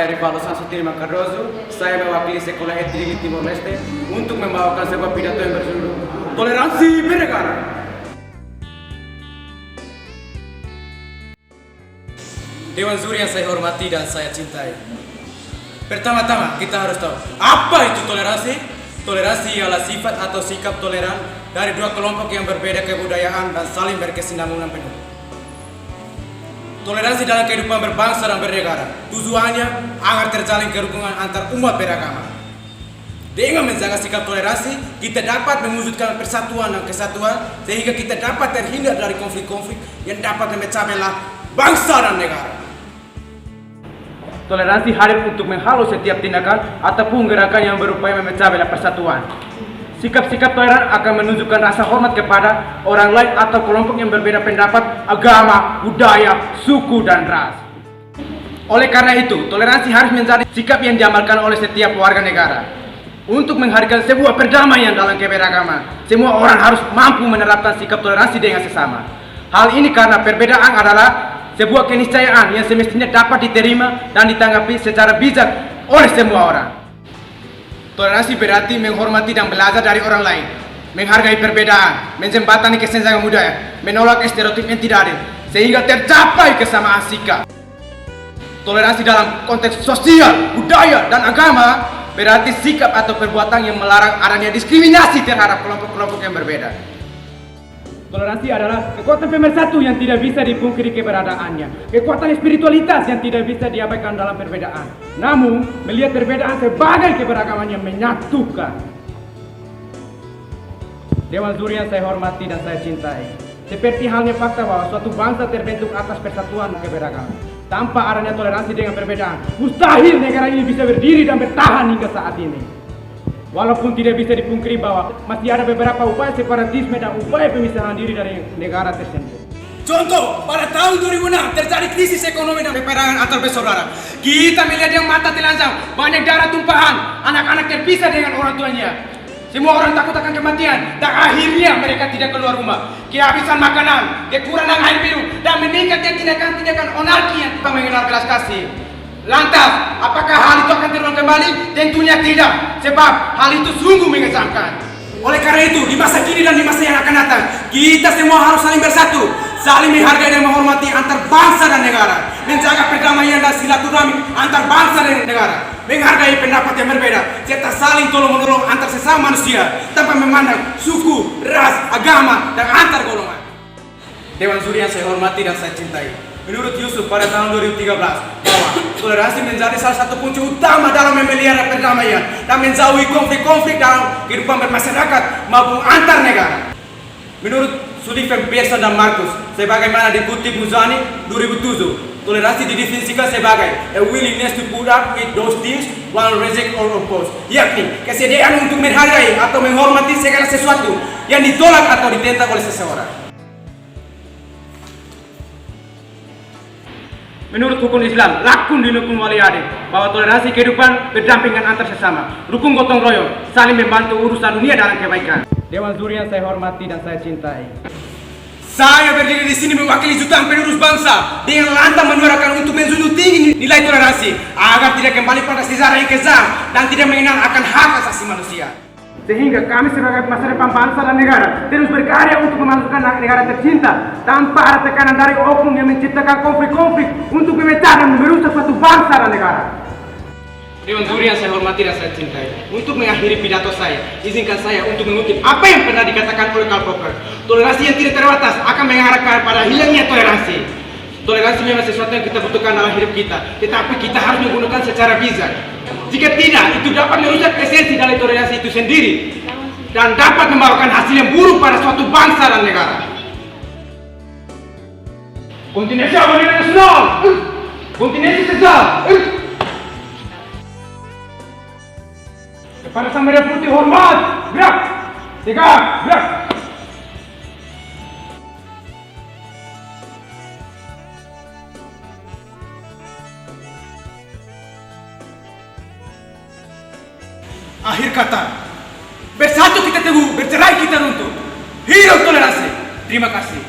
saya Rivaldo Sansotirman Cardoso. Saya mewakili Sekolah Etrili Timor Leste untuk membawakan sebuah pidato yang berjudul Toleransi Bernegara. Dewan Juri yang saya hormati dan saya cintai. Pertama-tama kita harus tahu apa itu toleransi. Toleransi ialah sifat atau sikap toleran dari dua kelompok yang berbeda kebudayaan dan saling berkesinambungan penuh. Toleransi dalam kehidupan berbangsa dan bernegara tujuannya agar terjalin kerukunan antar umat beragama. Dengan menjaga sikap toleransi, kita dapat mewujudkan persatuan dan kesatuan sehingga kita dapat terhindar dari konflik-konflik yang dapat memecah belah bangsa dan negara. Toleransi hadir untuk menghalau setiap tindakan ataupun gerakan yang berupaya memecah belah persatuan. Sikap-sikap toleran akan menunjukkan rasa hormat kepada orang lain atau kelompok yang berbeda pendapat, agama, budaya, suku, dan ras. Oleh karena itu, toleransi harus menjadi sikap yang diamalkan oleh setiap warga negara. Untuk menghadirkan sebuah perdamaian dalam keberagaman, semua orang harus mampu menerapkan sikap toleransi dengan sesama. Hal ini karena perbedaan adalah sebuah keniscayaan yang semestinya dapat diterima dan ditanggapi secara bijak oleh semua orang. Toleransi berarti menghormati dan belajar dari orang lain, menghargai perbedaan, menjembatani kesenjangan budaya, menolak stereotip yang tidak adil, sehingga tercapai kesamaan sikap. Toleransi dalam konteks sosial, budaya, dan agama berarti sikap atau perbuatan yang melarang adanya diskriminasi terhadap kelompok-kelompok yang berbeda. Toleransi adalah kekuatan pemersatu yang tidak bisa dipungkiri keberadaannya, kekuatan spiritualitas yang tidak bisa diabaikan dalam perbedaan. Namun, melihat perbedaan sebagai keberagaman yang menyatukan. Dewan Juri yang saya hormati dan saya cintai, seperti halnya fakta bahwa suatu bangsa terbentuk atas persatuan keberagaman. Tanpa adanya toleransi dengan perbedaan, mustahil negara ini bisa berdiri dan bertahan hingga saat ini. Walaupun tidak bisa dipungkiri bahwa masih ada beberapa upaya separatisme dan upaya pemisahan diri dari negara tersebut. Contoh, pada tahun 2006 terjadi krisis ekonomi dan peperangan antar bersaudara. Kita melihat yang mata telanjang, banyak darah tumpahan, anak-anak terpisah dengan orang tuanya. Semua orang takut akan kematian dan akhirnya mereka tidak keluar rumah. Kehabisan makanan, kekurangan air minum, dan meningkatnya tindakan-tindakan anarki yang tanpa mengenal belas kasih. Lantas, apakah hal itu akan terulang kembali? Tentunya tidak, sebab hal itu sungguh mengejangkan. Oleh karena itu, di masa kini dan di masa yang akan datang, kita semua harus saling bersatu, saling menghargai dan menghormati antar bangsa dan negara, menjaga perdamaian dan silaturahmi antar bangsa dan negara, menghargai pendapat yang berbeda, serta saling tolong-menolong antar sesama manusia tanpa memandang suku, ras, agama, dan antar golongan. Dewan Juri yang saya hormati dan saya cintai, menurut Yusuf pada tahun 2013 bahwa toleransi menjadi salah satu kunci utama dalam memelihara perdamaian dan menjauhi konflik-konflik dalam kehidupan bermasyarakat maupun antar negara. Menurut Sullivan, Pearson, dan Marcus, sebagaimana dikutip Muzani 2007, toleransi didefinisikan sebagai a willingness to put up with those things while reject or oppose, yakni kesediaan untuk menghargai atau menghormati segala sesuatu yang ditolak atau ditentang oleh seseorang. Menurut hukum Islam, lakun dinukun wali adil, bahwa toleransi kehidupan berdampingan antar sesama, rukun gotong royong, saling membantu urusan dunia dalam kebaikan. Dewan Juri yang saya hormati dan saya cintai, saya berdiri di sini mewakili jutaan penerus bangsa dengan lantang menyuarakan untuk menjunjung tinggi nilai toleransi agar tidak kembali pada sejarah yang kejam dan tidak mengenal akan hak asasi manusia. Sehingga kami sebagai masa depan bangsa dan negara terus berkarya untuk memajukan negara tercinta tanpa ada tekanan dari oknum yang menciptakan konflik-konflik untuk memecah dan merusak suatu bangsa dan negara. Dewan Juri yang saya hormati dan saya cintai, untuk mengakhiri pidato saya, izinkan saya untuk mengutip apa yang pernah dikatakan oleh Karl Popper. Toleransi yang tidak terbatas akan mengarahkan pada hilangnya toleransi. Toleransi memang sesuatu yang kita butuhkan dalam hidup kita, tetapi kita harus menggunakan secara bijak. Jika tidak, itu dapat merusak esensi dari toleransi itu sendiri dan dapat membawakan hasil yang buruk pada suatu bangsa dan negara. Kontinensi Abadi Nasional, kontinensi tegak. Kepada Sang Merah Putih hormat, gerak, tegak, gerak. Akhir kata, bersatu kita teguh, bercerai kita runtuh. Hidup toleransi. Terima kasih.